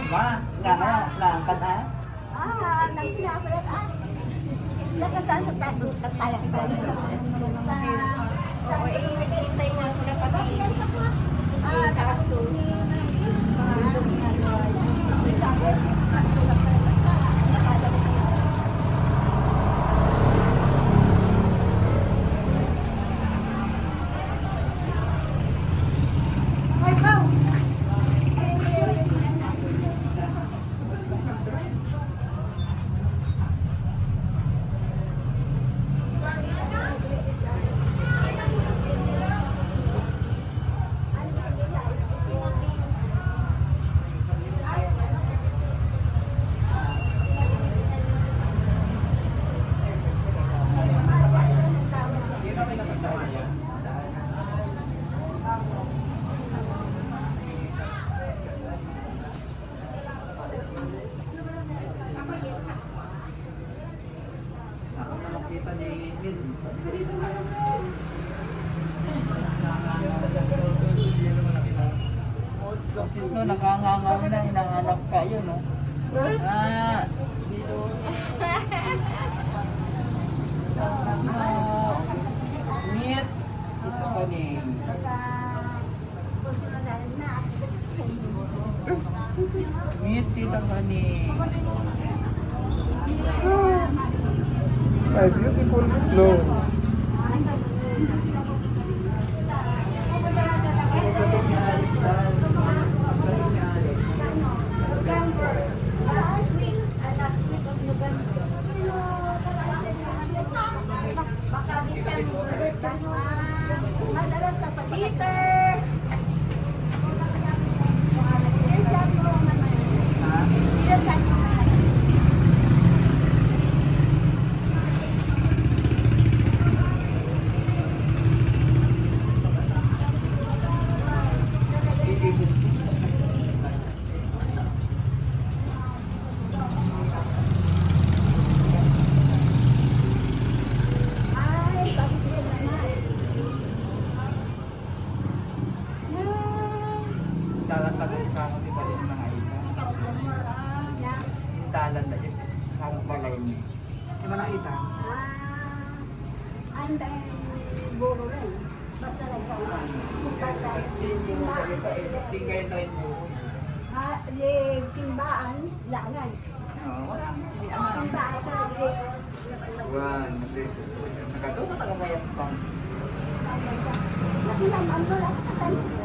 Ma, ngangkat ah. Nagpinapalat. Nakasan sa tayo tayo. Sa iintay na sila pati. Kaso. Nakita ni Min. Sis no, nakangangaw na, hinahanap ka yun, no? Ah, dito. Meet. Ito pa ni. Meet, dito pa ni. My beautiful snow. Talag sa ako di ba yung mga ita. Talan na dyan sa balay niya. Di ba nakita? Anday buro rin. Basta lang Di kayo tayo po. simbaan, langan. Oo, wala. Hindi ama. Simbaan sa One, nagkatuwa ka taga bayan pa. Nakilaman mo lang.